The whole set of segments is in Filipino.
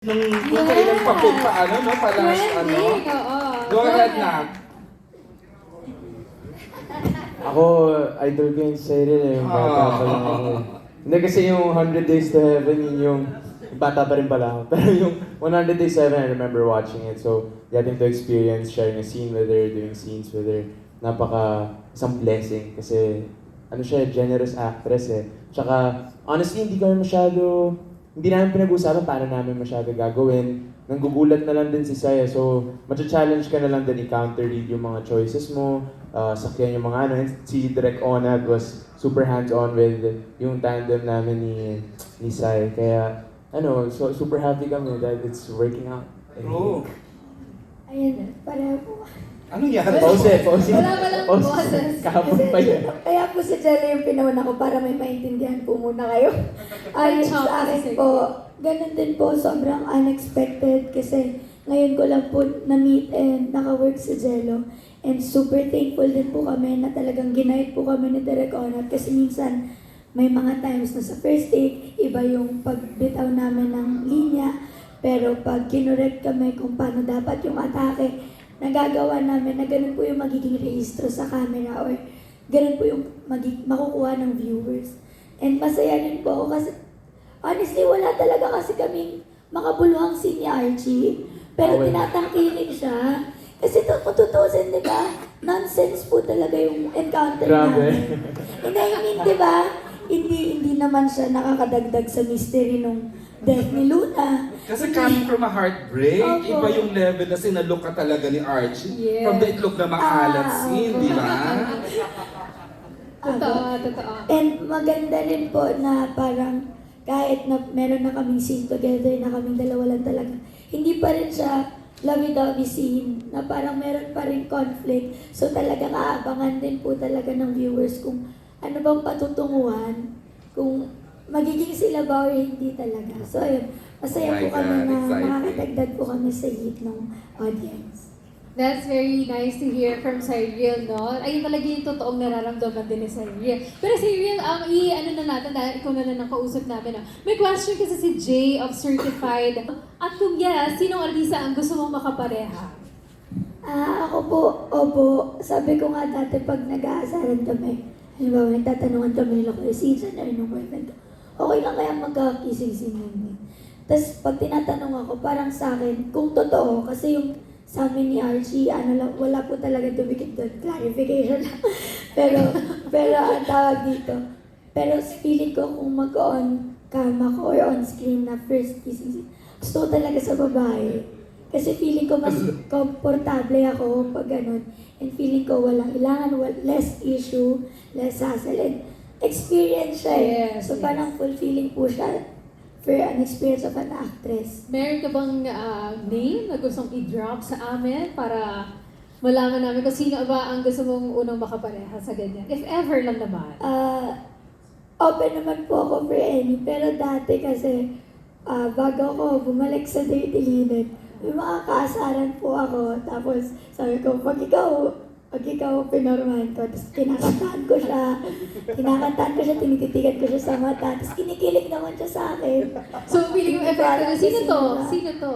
Kung kailan papel pa ano, no? Para ano. Oo. Go ahead na. Ako, idol ko yung Cyril eh, yung bata pa lang ako eh. Hindi kasi yung 100 Days to Heaven, yun yung bata pa rin pala ako. Pero yung 100 Days to Heaven, I remember watching it. So, getting to experience sharing a scene with her, doing scenes with her, isang blessing. Kasi, ano siya, generous actress eh. Tsaka, honestly, hindi namin pinag-usapan paano namin masyado gagawin. Nanggugulat na lang din si Saya. So, matcha-challenge ka na lang din i-counter-read yung mga choices mo, sakyan yung mga ano. Si Direk Onag was super hands-on with yung tandem namin ni Sai. Kaya, so super happy kami that it's working out. Bro, Ayan, pareho po. ano yan? Pause. Wala pa lang boses. Kahapon pa yun. Kaya po si Jelly yung pinauna ko para may maintindihan po muna kayo. Ayun sa akin po, ganun din po, sobrang unexpected kasi ngayon ko lang po na-meet and naka-work si Jello. And super thankful din po kami na talagang ginayad po kami ni Direk Onat kasi minsan may mga times na sa first take, iba yung pagbitaw namin ng linya. Pero pag kinorek kami kung paano dapat yung atake, nagagawa namin na ganun po yung magiging rehistro sa camera or ganun po yung makukuha ng viewers. And masaya rin po ako kasi honestly wala talaga kasi kaming makabuluhang scene ni Archie. Pero tinatangkilik siya. Kasi kung tutusin, di ba? Nonsense po talaga yung encounter namin. And I mean, di ba? Hindi naman siya nakakadagdag sa mystery nung death ni Luna. Kasi coming from a heartbreak, Opo. iba yung level na sinalook ka talaga ni Archie. Yes. From the itlog na makalat scene, di ba? Totoo. And maganda rin po na parang kahit na meron na kaming scene together na kaming dalawa lang talaga, hindi pa rin siya lovey-dovey scene na parang meron pa rin conflict. So talagang aabangan din po talaga ng viewers kung ano bang patutunguhan, kung magiging sila ba or hindi talaga. So ayun, masaya Oh my po kami God, na exciting. makakadagdag po kami sa hit ng audience. That's very nice to hear from Cyril, no? Ayun talaga yung totoong nararamdaman din ni Cyril. Pero Cyril, ano na natin, dahil ikaw na lang ang kausap namin, no? May question kasi si Jay of Certified. At kung yes, sinong artista ang gusto mong makapareha? Ako po, opo, sabi ko nga dati pag nag-aasaran kami, halimbawa nagtatanungan kami nila kung season na rin ng boyfriend ko, okay lang kaya magkakising-sing yun. Tapos pag tinatanong ako, parang sa akin, kung totoo, kasi yung sa amin ni Archie, wala po talaga dumikit doon, clarification lang. pero ang tawag dito, pero feeling ko kung mag-on cam ako or on screen na first kissing, gusto ko talaga sa babae. Kasi feeling ko mas komportable ako pag ganun. And feeling ko walang ilangan, less issue, less hassle, and experience siya eh. Yes, So yes. parang fulfilling po siya for an experience of an actress. Meron ka bang name na gustong i-drop sa amin para malaman namin kung sino ba ang gusto mong unang makapareha sa ganyan? If ever lang naman. Open naman po ako for any, pero dati kasi bago ako bumalik sa Dirty Linen, may mga kaasaran po ako. Tapos sabi ko, pag ikaw pinormahan ko, tapos kinakantahan ko siya, tinititigan ko siya sa mata, tapos kinikilig naman siya sa akin. So, feeling mo effective. Sino to?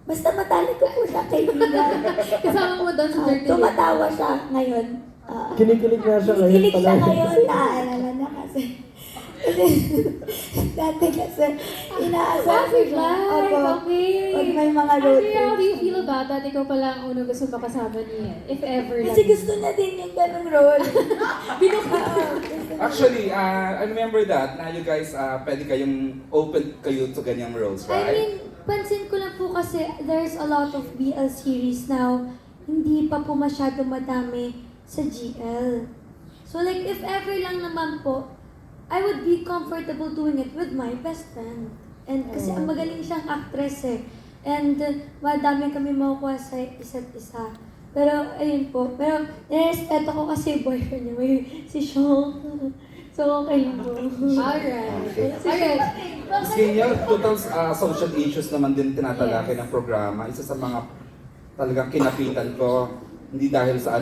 Basta matalik ko po siya, kaibigan. Kasama mo doon sa Dirty Linen? Tumatawa siya ngayon. Kinikilig na siya ngayon Kinikilig pala. siya ngayon, naalala na kasi. Dati kasi, inaasahan ko siya. Opo, Okay. pag may mga road Actually, how do you trips. feel about that? Ikaw pala ang unang gusto makasama niya. If ever lang. Kasi gusto niya din yung ganung role. Actually, I remember that na you guys, pwede kayong open kayo to ganyang roles, I right? mean, pansin ko lang po kasi there's a lot of BL series now, hindi pa po masyado madami sa GL. So like, if ever lang naman po, I would be comfortable doing it with my best friend. And kasi ang magaling siyang actress eh. And madami kami makukuha sa isa't isa. Pero ayun po, pero nirespeto ko kasi yung boyfriend niya, may si Sean. So okay lang po. Alright. Ganyan, total social issues naman din tinatalakay ng programa. Isa sa mga talagang kinapitan ko, hindi dahil sa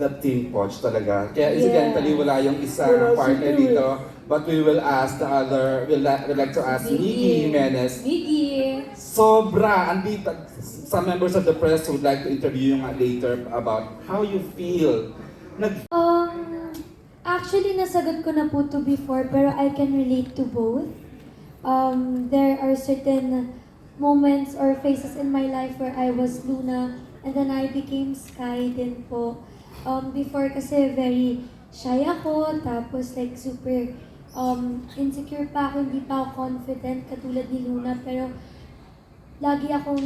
the team coach talaga. Kaya Yeah. incidentally, wala yung isang Wala si partner Joey. dito. But we will ask the other, we'll like to ask Nikki Jimenez. Nikki. Sobra! Andito, some members of the press would like to interview you nga later about how you feel. Actually, nasagot ko na po to before, pero I can relate to both. There are certain moments or phases in my life where I was Luna and then I became Sky din po. Before kasi very shy ako, tapos like super insecure pa ako, hindi pa ako confident katulad ni Luna, pero lagi akong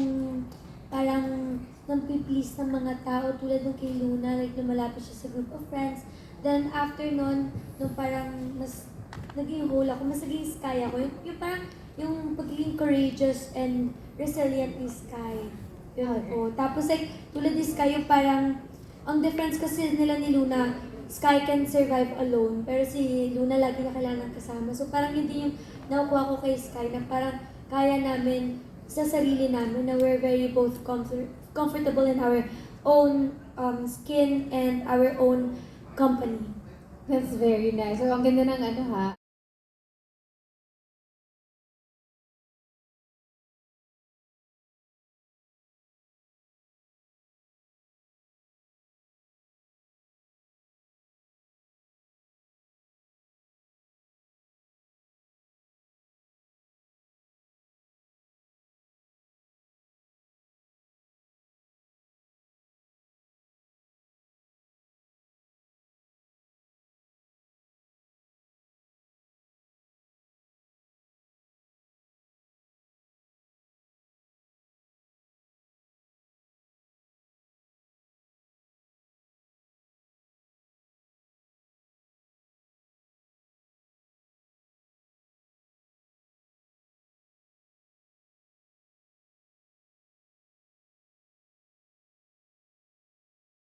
parang nang-please ng mga tao tulad ng kay Luna, like lumalapit siya sa group of friends. Then after nun, nung parang mas naging whole ako, mas naging Sky ako. Yung parang yung pagiging courageous and resilient ni Sky. Yun po. Tapos like, tulad ni Sky, yung parang, ang difference kasi nila ni Luna, Sky can survive alone, pero si Luna lagi na kailangan kasama. So parang hindi yung nakukuha ko kay Sky na parang kaya namin sa sarili namin na we're very both comfortable in our own skin and our own company. That's very nice. So, ang ganda ng ano ha,